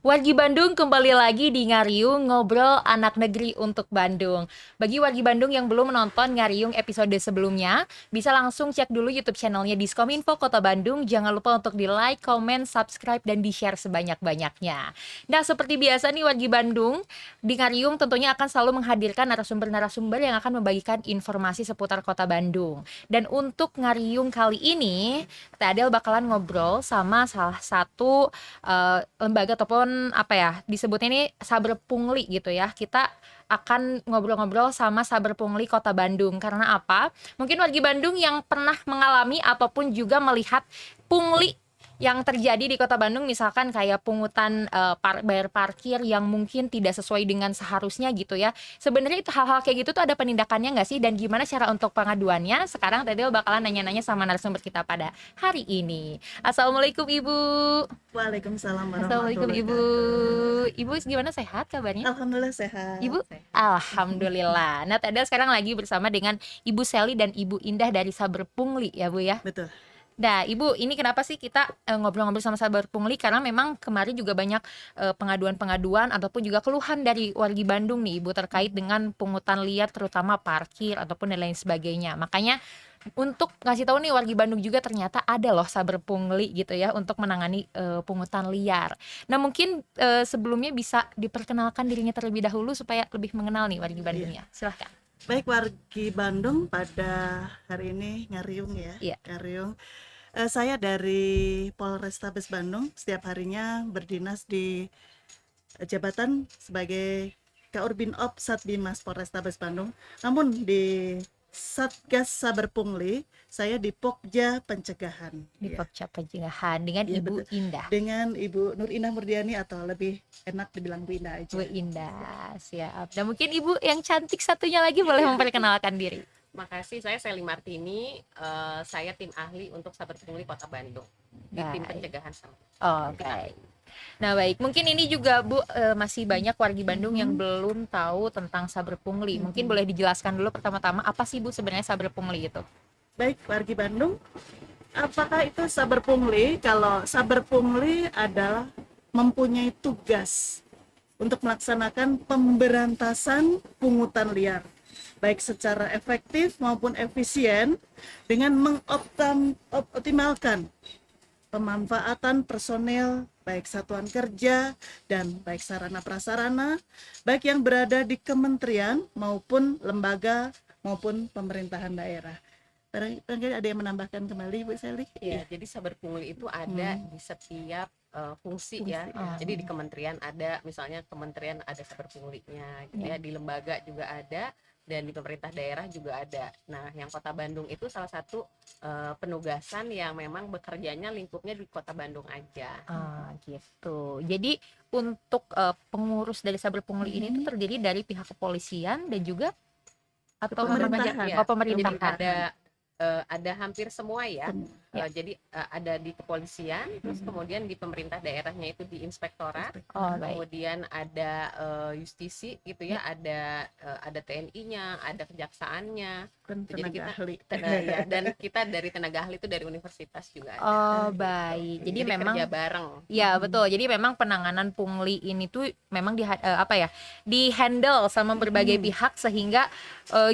Wargi Bandung kembali lagi di Ngariung Ngobrol Anak Negeri untuk Bandung. Bagi wargi Bandung yang belum menonton Ngariung episode sebelumnya, bisa langsung cek dulu YouTube channelnya Diskominfo Kota Bandung. Jangan lupa untuk di like, comment, subscribe, dan di share sebanyak-banyaknya. Nah, seperti biasa nih wargi Bandung, di Ngariung tentunya akan selalu menghadirkan narasumber-narasumber yang akan membagikan informasi seputar Kota Bandung. Dan untuk Ngariung kali ini, Teh Adel bakalan ngobrol sama salah satu lembaga ataupun apa ya disebutnya ini Saber Pungli gitu ya. Kita akan ngobrol-ngobrol sama Saber Pungli Kota Bandung. Karena apa? Mungkin wargi Bandung yang pernah mengalami ataupun juga melihat pungli yang terjadi di Kota Bandung, misalkan kayak pungutan bayar parkir yang mungkin tidak sesuai dengan seharusnya gitu ya. Sebenarnya itu hal-hal kayak gitu tuh ada penindakannya nggak sih, dan gimana cara untuk pengaduannya? Sekarang Tedel bakalan nanya-nanya sama narasumber kita pada hari ini. Assalamualaikum Ibu. Waalaikumsalam Assalamualaikum warahmatullahi Ibu. wabarakatuh. Ibu gimana, sehat kabarnya? Alhamdulillah sehat. Ibu, alhamdulillah. Nah, tadi sekarang lagi bersama dengan Ibu Seli dan Ibu Indah dari Saber Pungli ya, Bu ya. Betul. Nah, Ibu, ini kenapa sih kita ngobrol-ngobrol sama Saber Pungli? Karena memang kemarin juga banyak pengaduan-pengaduan ataupun juga keluhan dari wargi Bandung nih, Ibu, terkait dengan pungutan liar, terutama parkir ataupun dan lain sebagainya. Makanya untuk ngasih tahu nih wargi Bandung juga ternyata ada loh Saber Pungli gitu ya untuk menangani pungutan liar. Nah, mungkin sebelumnya bisa diperkenalkan dirinya terlebih dahulu supaya lebih mengenal nih wargi Bandung Iya. ya. Silahkan. Baik wargi Bandung, pada hari ini Ngariung ya. Iya. Ngariung. Saya dari Polrestabes Bandung, setiap harinya berdinas di jabatan sebagai Kaurbinob Satbimas Polrestabes Bandung. Namun di Satgas Saber Pungli, saya di Pokja Pencegahan. Di Ya. Pokja Pencegahan dengan Iya, Ibu betul. Indah. Dengan Ibu Nur Indah Murdiani, atau lebih enak dibilang Bu Indah aja. Bu Indah, siap. Dan mungkin Ibu yang cantik satunya lagi boleh memperkenalkan diri. Makasih, saya Sally Martini, saya tim ahli untuk Saber Pungli Kota Bandung di tim Baik. pencegahan sama. Oke. Nah, baik. Mungkin ini juga Bu masih banyak wargi Bandung yang belum tahu tentang Saber Pungli. Mungkin boleh dijelaskan dulu pertama-tama apa sih Bu sebenarnya Saber Pungli itu? Baik, wargi Bandung, apakah itu Saber Pungli? Kalau Saber Pungli adalah mempunyai tugas untuk melaksanakan pemberantasan pungutan liar, baik secara efektif maupun efisien, dengan mengoptimalkan pemanfaatan personel, baik satuan kerja dan baik sarana prasarana, baik yang berada di kementerian maupun lembaga maupun pemerintahan daerah. Barangkali ada yang menambahkan kembali, Bu Sally? Ya, jadi Saber Pungli itu ada di setiap fungsi ya. Jadi di kementerian ada, misalnya kementerian ada Saber Punglinya gitu ya, di lembaga juga ada, dan di pemerintah daerah juga ada. Nah, yang Kota Bandung itu salah satu penugasan yang memang bekerjanya lingkupnya di Kota Bandung aja. Gitu. Jadi untuk pengurus dari Saber Pungli ini tuh terdiri dari pihak kepolisian dan juga atau Pemerintahan. Ya, pemerintahan. jadi ada hampir semua ya. Jadi ada di kepolisian, terus kemudian di pemerintah daerahnya itu di inspektorat, Baik. kemudian ada justisi gitu ya, ada TNI-nya, ada kejaksaannya. Dan Jadi tenaga kita ahli. ya, dan kita dari tenaga ahli itu dari universitas juga ada. Baik. Jadi memang kerja bareng. ya, betul. Jadi memang penanganan pungli ini tuh memang di handle sama berbagai pihak, sehingga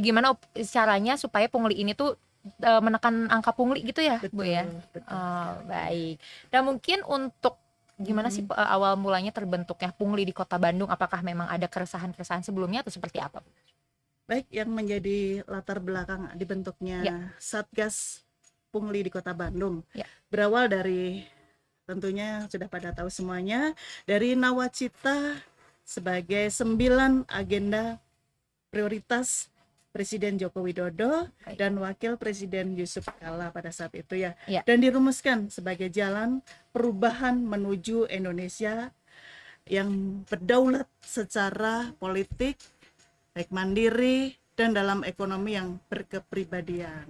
gimana caranya supaya pungli ini tuh menekan angka pungli gitu ya, Bu ya. Betul. Baik. Dan mungkin untuk gimana sih awal mulanya terbentuknya pungli di Kota Bandung? Apakah memang ada keresahan-keresahan sebelumnya atau seperti apa? Baik, yang menjadi latar belakang dibentuknya Satgas Pungli di Kota Bandung berawal dari, tentunya sudah pada tahu semuanya, dari nawacita sebagai 9 agenda prioritas Presiden Joko Widodo dan Wakil Presiden Yusuf Kala pada saat itu ya. Dan dirumuskan sebagai jalan perubahan menuju Indonesia yang berdaulat secara politik, baik mandiri dan dalam ekonomi yang berkepribadian.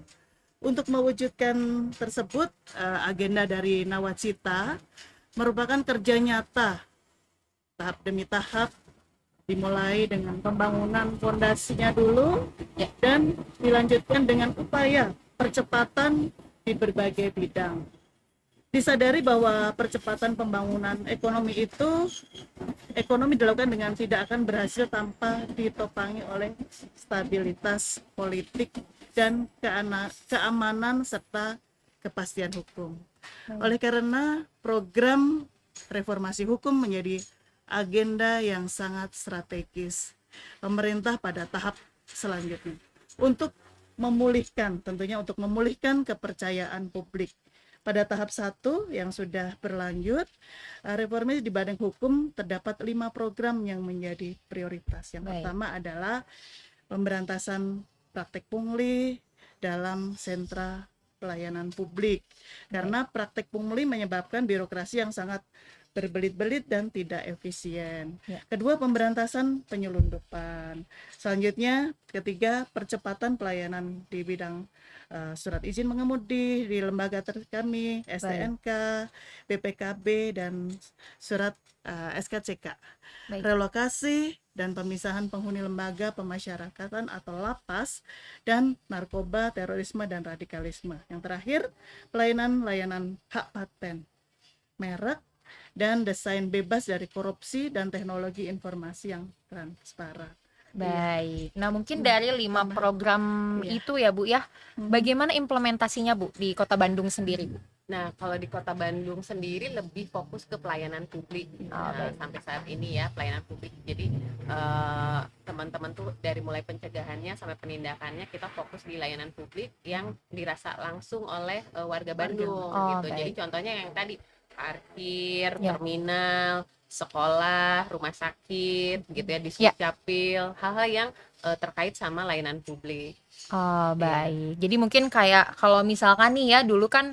Untuk mewujudkan tersebut, agenda dari nawacita merupakan kerja nyata tahap demi tahap, dimulai dengan pembangunan fondasinya dulu dan dilanjutkan dengan upaya percepatan di berbagai bidang. disadari bahwa percepatan pembangunan ekonomi dilakukan dengan tidak akan berhasil tanpa ditopangi oleh stabilitas politik dan keamanan serta kepastian hukum. Oleh karena program reformasi hukum menjadi agenda yang sangat strategis pemerintah pada tahap selanjutnya untuk untuk memulihkan kepercayaan publik. Pada tahap 1 yang sudah berlanjut, reformasi di bidang hukum terdapat 5 program yang menjadi prioritas. Yang pertama adalah pemberantasan praktek pungli dalam sentra pelayanan publik. Karena praktek pungli menyebabkan birokrasi yang sangat berbelit-belit dan tidak efisien. Kedua, pemberantasan penyelundupan. Selanjutnya, ketiga, percepatan pelayanan di bidang surat izin mengemudi di lembaga kami, STNK, BPKB, dan surat SKCK. Relokasi dan pemisahan penghuni lembaga pemasyarakatan atau lapas, dan narkoba, terorisme, dan radikalisme. Yang terakhir, layanan hak paten, merek, dan desain bebas dari korupsi dan teknologi informasi yang transparan. Baik. Nah, mungkin dari 5 program itu ya Bu ya, bagaimana implementasinya Bu di Kota Bandung sendiri Bu? Nah, kalau di Kota Bandung sendiri lebih fokus ke pelayanan publik. Sampai saat ini ya, pelayanan publik. Jadi teman-teman tuh dari mulai pencegahannya sampai penindakannya kita fokus di layanan publik yang dirasa langsung oleh warga Bandung gitu. Jadi contohnya yang tadi parkir, terminal, sekolah, rumah sakit gitu ya, Disdukcapil, hal-hal yang terkait sama layanan publik. Baik. Jadi mungkin kayak kalau misalkan nih ya dulu kan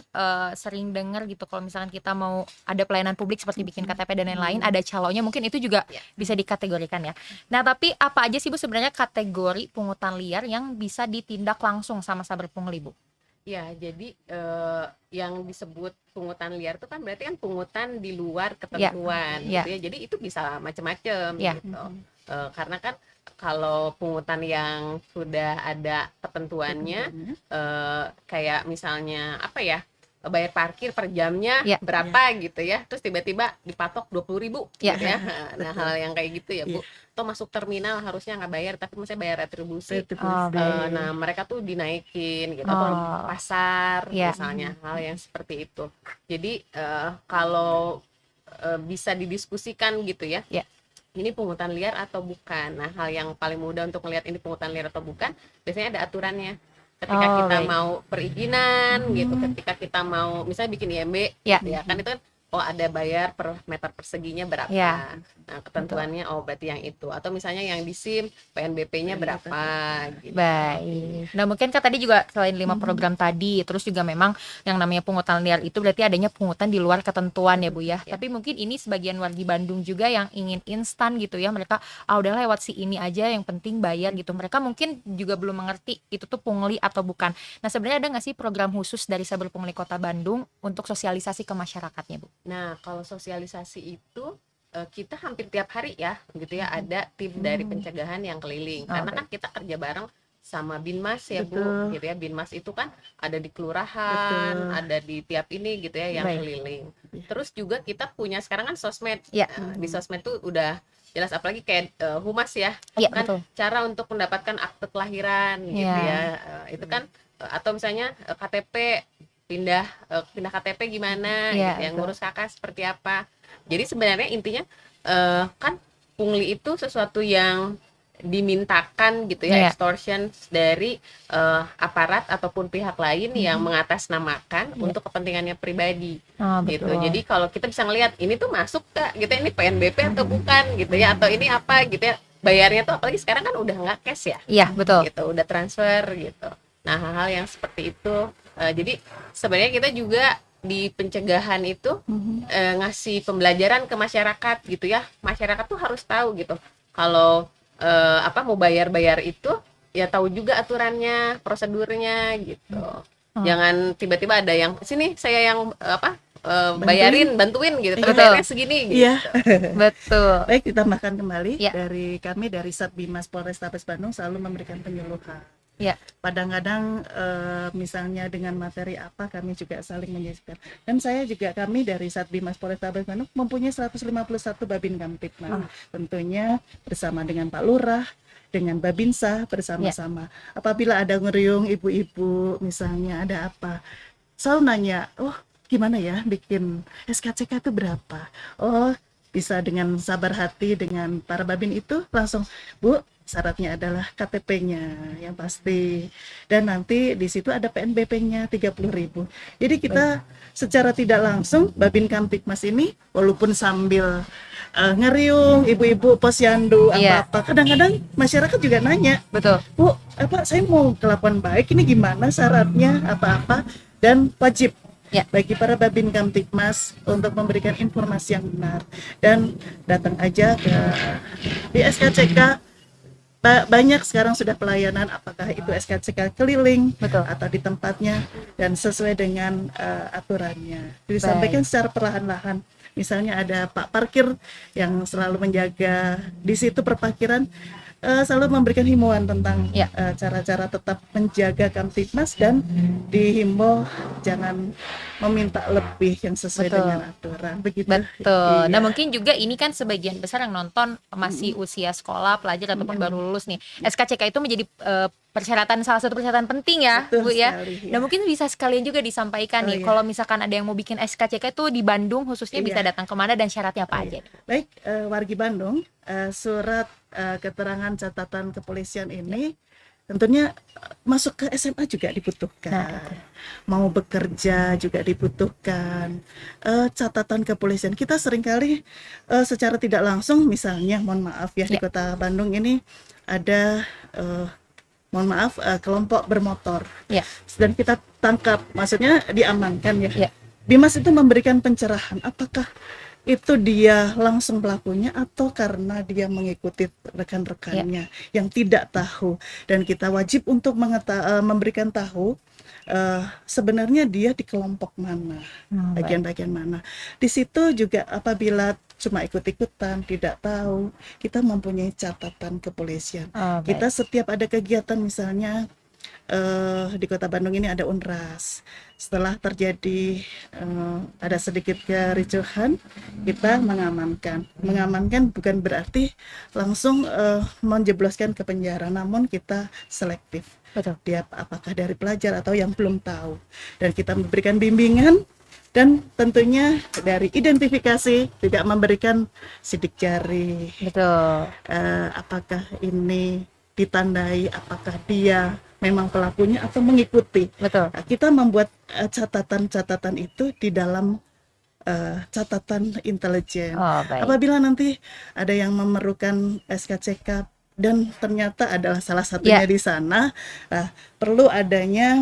sering dengar gitu kalau misalkan kita mau ada pelayanan publik seperti bikin KTP dan lain-lain, ada calonnya, mungkin itu juga bisa dikategorikan ya. Nah, tapi apa aja sih Bu sebenarnya kategori pungutan liar yang bisa ditindak langsung sama saber pungli Bu? Ya, jadi yang disebut pungutan liar itu kan berarti kan pungutan di luar ketentuan gitu ya. Jadi itu bisa macam-macam gitu. Karena kan kalau pungutan yang sudah ada ketentuannya, kayak misalnya apa ya, bayar parkir per jamnya berapa gitu ya, terus tiba-tiba dipatok 20.000 gitu ya. Nah, hal yang kayak gitu ya Bu. Atau masuk terminal harusnya nggak bayar tapi misalnya bayar retribusi. Nah, mereka tuh dinaikin gitu. Atau pasar misalnya, hal yang seperti itu. Jadi kalau bisa didiskusikan gitu ya, ini pungutan liar atau bukan. Nah, hal yang paling mudah untuk melihat ini pungutan liar atau bukan, biasanya ada aturannya. Ketika kita mau perizinan gitu, ketika kita mau misalnya bikin IMB ya kan, itu kan ada bayar per meter perseginya berapa. Nah, ketentuannya berarti yang itu. Atau misalnya yang di SIM PNBP-nya berapa gitu. Baik. Nah, mungkin kan tadi juga selain 5 program tadi, terus juga memang yang namanya pungutan liar itu berarti adanya pungutan di luar ketentuan ya Bu ya. Tapi mungkin ini sebagian wargi Bandung juga yang ingin instan gitu ya. Mereka udah lewat si ini aja, yang penting bayar gitu. Mereka mungkin juga belum mengerti itu tuh pungli atau bukan. Nah, sebenarnya ada nggak sih program khusus dari Saber Pungli Kota Bandung untuk sosialisasi ke masyarakatnya Bu? Nah, kalau sosialisasi itu kita hampir tiap hari ya gitu ya, ada tim dari pencegahan yang keliling. Karena kan kita kerja bareng sama Binmas ya Bu gitu ya. Binmas itu kan ada di kelurahan, ada di tiap ini gitu ya yang keliling. Terus juga kita punya sekarang kan sosmed. Di sosmed tuh udah jelas, apalagi kayak humas ya, kan cara untuk mendapatkan akte kelahiran gitu ya. Itu kan atau misalnya KTP, pindah KTP gimana gitu ya, ngurus kakak seperti apa. Jadi sebenarnya intinya kan pungli itu sesuatu yang dimintakan gitu ya, extortion dari aparat ataupun pihak lain yang mengatasnamakan untuk kepentingannya pribadi gitu. Jadi kalau kita bisa ngelihat ini tuh masuk gak gitu, ini PNBP atau bukan gitu ya, atau ini apa gitu ya, bayarnya tuh apalagi sekarang kan udah nggak cash ya. Iya, betul. Gitu, udah transfer gitu. Nah, hal-hal yang seperti itu. Jadi sebenarnya kita juga di pencegahan itu ngasih pembelajaran ke masyarakat gitu ya. Masyarakat tuh harus tahu gitu. Kalau mau bayar-bayar itu ya tahu juga aturannya, prosedurnya gitu. Jangan tiba-tiba ada yang sini saya yang bantuin gitu, tapi bayarnya segini gitu. Betul. Baik, ditambahkan kembali dari kami dari Satbimas Polrestabes Bandung selalu memberikan penyuluhan Ya. Kadang-kadang misalnya dengan materi apa kami juga saling menyesuaikan. Dan kami dari Satbimas Polrestabes Bandung mempunyai 151 Babin Kamtibmas. Tentunya bersama dengan Pak Lurah, dengan Babinsa bersama-sama. Apabila ada ngeriung ibu-ibu misalnya ada apa, selalu nanya, oh gimana ya bikin SKCK itu berapa? Oh bisa dengan sabar hati dengan para babin itu langsung, Bu, syaratnya adalah KTP-nya yang pasti, dan nanti di situ ada PNBP-nya 30.000. Jadi kita secara tidak langsung Babin Kamtibmas ini walaupun sambil ngeriung ibu-ibu posyandu apa-apa, kadang-kadang masyarakat juga nanya, Betul. Bu, saya mau kelakuan baik ini gimana syaratnya apa-apa, dan wajib bagi para Babin Kamtibmas untuk memberikan informasi yang benar dan datang aja ke di SKCK. Banyak sekarang sudah pelayanan, apakah itu SKCK keliling atau di tempatnya dan sesuai dengan aturannya. Disampaikan secara perlahan-lahan. Misalnya ada Pak Parkir yang selalu menjaga di situ perparkiran, selalu memberikan himbauan tentang cara-cara tetap menjaga Kamtibmas dan dihimbau jangan meminta lebih yang sesuai dengan aturan. Begitu. Betul. Nah mungkin juga ini kan sebagian besar yang nonton masih usia sekolah, pelajar ataupun baru lulus nih. SKCK itu menjadi salah satu persyaratan penting ya, Betul Bu ya. sekali, Nah mungkin bisa sekalian juga disampaikan nih, kalau misalkan ada yang mau bikin SKCK itu di Bandung khususnya bisa datang kemana dan syaratnya apa aja? Baik, wargi Bandung, surat keterangan catatan kepolisian ini tentunya masuk ke SMA juga dibutuhkan, mau bekerja juga dibutuhkan. Catatan kepolisian kita seringkali secara tidak langsung, misalnya mohon maaf ya di Kota Bandung ini ada kelompok bermotor dan kita tangkap, maksudnya diamankan ya. Bimas itu memberikan pencerahan apakah itu dia langsung pelakunya atau karena dia mengikuti rekan-rekannya yang tidak tahu, dan kita wajib untuk memberikan tahu sebenarnya dia di kelompok mana, bagian-bagian mana. Di situ juga apabila cuma ikut-ikutan tidak tahu, kita mempunyai catatan kepolisian. Kita setiap ada kegiatan misalnya di Kota Bandung ini ada UNRAS. Setelah terjadi ada sedikit kericuhan, kita mengamankan. Mengamankan bukan berarti langsung menjebloskan ke penjara, namun kita selektif. Dia apakah dari pelajar atau yang belum tahu. Dan kita memberikan bimbingan dan tentunya dari identifikasi juga memberikan sidik jari. Apakah ini ditandai, apakah dia memang pelakunya atau mengikuti. Nah, kita membuat catatan-catatan itu di dalam catatan intelijen. Apabila nanti ada yang memerlukan SKCK dan ternyata adalah salah satunya di sana, perlu adanya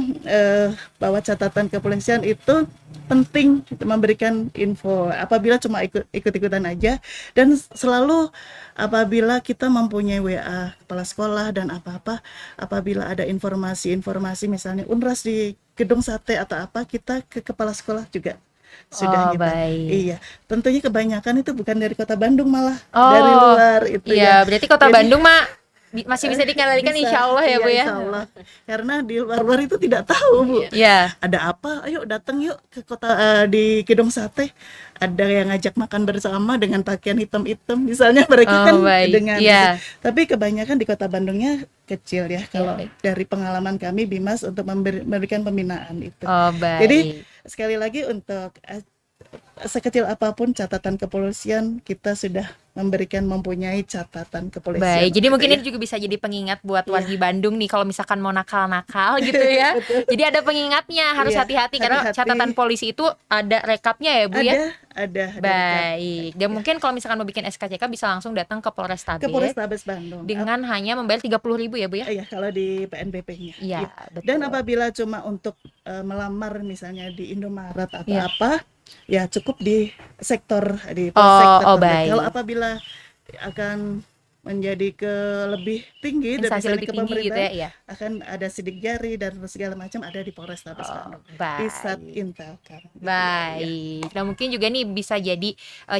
bahwa catatan kepolisian itu penting memberikan info. Apabila cuma ikut-ikutan aja, dan selalu apabila kita mempunyai WA kepala sekolah dan apa-apa, apabila ada informasi misalnya UNRAS di Gedung Sate atau apa, kita ke kepala sekolah juga sudah Iya, tentunya kebanyakan itu bukan dari Kota Bandung, malah dari luar itu berarti Kota Bandung masih bisa dikendalikan insya Allah ya Bu ya. Insya Allah, karena di luar itu tidak tahu Bu. Ada apa? Ayo datang yuk ke kota di Gedung Sate. Ada yang ngajak makan bersama dengan pakaian hitam-hitam, misalnya mereka kan dengan. Tapi kebanyakan di Kota Bandungnya kecil ya. Kalau dari pengalaman kami Bimas untuk memberikan pembinaan itu. Jadi sekali lagi untuk sekecil apapun catatan kepolisian, kita sudah mempunyai catatan kepolisian. Jadi mungkin ini juga bisa jadi pengingat buat wargi Bandung nih, kalau misalkan mau nakal-nakal gitu ya. Jadi ada pengingatnya, harus hati-hati karena catatan polisi itu ada rekapnya ya Bu ya. Ada. Dan mungkin kalau misalkan mau bikin SKCK bisa langsung datang ke Polrestabes Bandung dengan hanya membayar 30.000 ya Bu ya. Iya, kalau di PNBP-nya. Dan apabila cuma untuk melamar misalnya di Indomaret atau apa, ya cukup di sektor di polsek tertentu. Kalau apabila akan menjadi ke lebih tinggi dan Instansi misalnya lebih ke tinggi gitu pemerintahan ya? Iya. akan ada sidik jari dan segala macam ada di Polrestabes Bandung, di Baik. Intelkam gitu ya. Baik. Nah, mungkin juga nih bisa jadi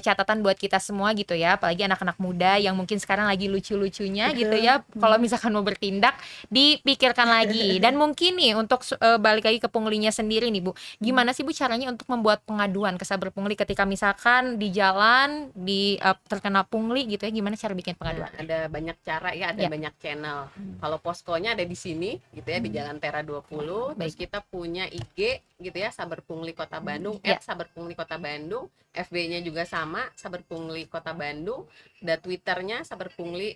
catatan buat kita semua gitu ya, apalagi anak-anak muda yang mungkin sekarang lagi lucu-lucunya gitu Betul. ya. Kalau misalkan mau bertindak, dipikirkan lagi. Dan mungkin nih untuk balik lagi ke punglinya sendiri nih, Bu. Gimana sih Bu caranya untuk membuat pengaduan ke Saber Pungli ketika misalkan di jalan terkena pungli gitu ya, gimana cara bikin Nah, pengaduan? ada banyak cara ya, ada Ya. banyak channel. Kalau poskonya ada di sini gitu ya, di Jalan Tera 20. Terus Baik. kita punya IG gitu ya, Saber Pungli Kota Bandung, Ya. @Saber Pungli Kota Bandung. FB-nya juga sama, Saber Pungli Kota Bandung. Dan Twitternya Saber Pungli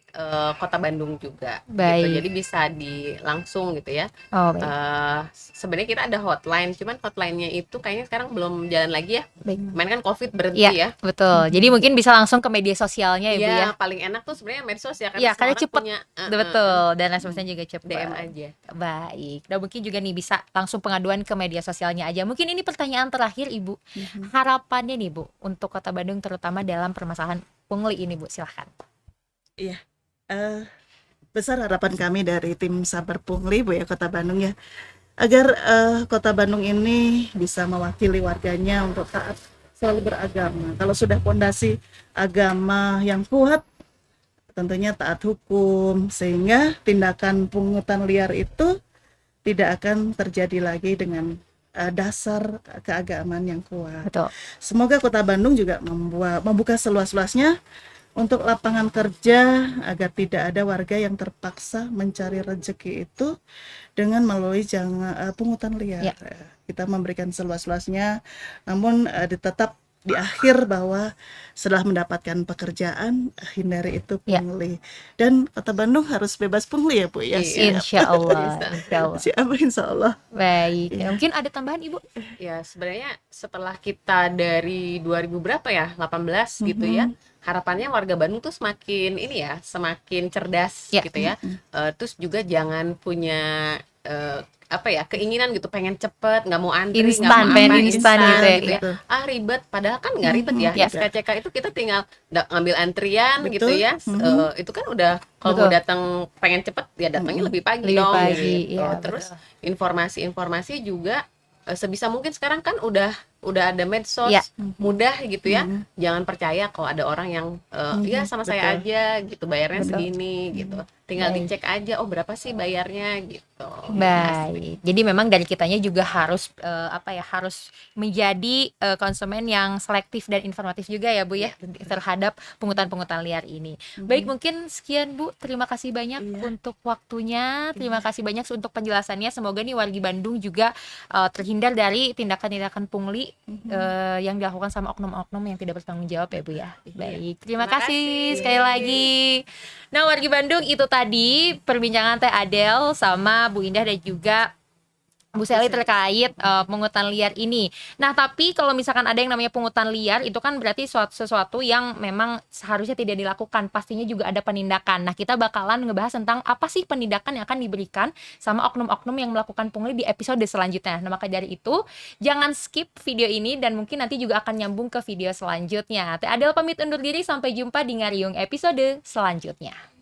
Kota Bandung juga gitu. Baik. Jadi bisa langsung gitu ya. Oh, baik. Sebenarnya kita ada hotline, cuman hotline-nya itu kayaknya sekarang belum jalan lagi ya. Baik. Kemarin kan COVID berhenti Iya, ya. betul. Jadi mungkin bisa langsung ke media sosialnya ya, Bu ya. Iya, paling enak tuh sebenarnya medsos ya, Iya, karena semua karena orang cepet. punya Betul, dan responsnya juga cepat. DM aja. Baik. Dan mungkin juga nih bisa langsung pengaduan ke media sosialnya aja. Mungkin ini pertanyaan terakhir, Ibu. Harapannya nih, Bu, untuk Kota Bandung terutama dalam permasalahan pungli ini, Bu. Silahkan. Iya. Besar harapan kami dari tim Saber Pungli Bu ya Kota Bandung ya, agar Kota Bandung ini bisa mewakili warganya untuk taat selalu beragama. Kalau sudah pondasi agama yang kuat, tentunya taat hukum, sehingga tindakan pungutan liar itu tidak akan terjadi lagi dengan dasar keagamaan yang kuat. Betul. Semoga Kota Bandung juga membuka seluas-luasnya untuk lapangan kerja agar tidak ada warga yang terpaksa mencari rezeki itu dengan melalui pungutan liar. Ya. Kita memberikan seluas-luasnya, namun tetap di akhir bahwa setelah mendapatkan pekerjaan hindari itu pungli. Dan Kota Bandung harus bebas pungli ya Bu ya. Insya Allah. Insya Allah. Siapa insya Allah. Baik. Ya, mungkin ada tambahan Ibu? Ya sebenarnya setelah kita dari 2000 berapa ya, 18 gitu ya, harapannya warga Bandung tuh semakin ini ya, semakin cerdas Ya. gitu ya. Terus juga jangan punya apa ya, keinginan gitu, pengen cepet, nggak mau antri, nggak Instan, mau pengen apa, instan gitu ya. gitu ya. Ribet, padahal kan nggak ribet ya. Ya. SKCK itu kita tinggal ngambil antrian gitu Betul. ya. Itu kan udah, kalau mau Betul. datang pengen cepet ya datangnya lebih pagi Lebih dong pagi, gitu. iya, Terus betul. informasi-informasi juga sebisa mungkin sekarang kan udah ada medsos, Ya. mudah gitu ya. Jangan percaya kalau ada orang yang ya sama saya Betul. aja gitu, bayarnya Betul. segini gitu. Tinggal Baik. dicek aja, oh berapa sih bayarnya gitu. Baik. Jadi memang dari kitanya juga harus harus menjadi konsumen yang selektif dan informatif juga ya Bu ya terhadap pungutan-pungutan liar ini. Baik, mungkin sekian Bu. Terima kasih banyak untuk waktunya. Terima kasih banyak untuk penjelasannya. Semoga nih wargi Bandung juga terhindar dari tindakan-tindakan pungli yang dilakukan sama oknum-oknum yang tidak bertanggung jawab ya Bu ya. Baik. Terima Terima kasih kasih. sekali lagi. Nah, wargi Bandung, itu tadi perbincangan Teh Adel sama Bu Indah dan juga Bu Sally terkait pungutan liar ini. Nah, tapi kalau misalkan ada yang namanya pungutan liar, itu kan berarti sesuatu yang memang seharusnya tidak dilakukan. Pastinya juga ada penindakan. Nah, kita bakalan ngebahas tentang apa sih penindakan yang akan diberikan sama oknum-oknum yang melakukan pungli di episode selanjutnya. Nah, maka dari itu, jangan skip video ini dan mungkin nanti juga akan nyambung ke video selanjutnya. Teh Adel pamit undur diri, sampai jumpa di Ngariung episode selanjutnya.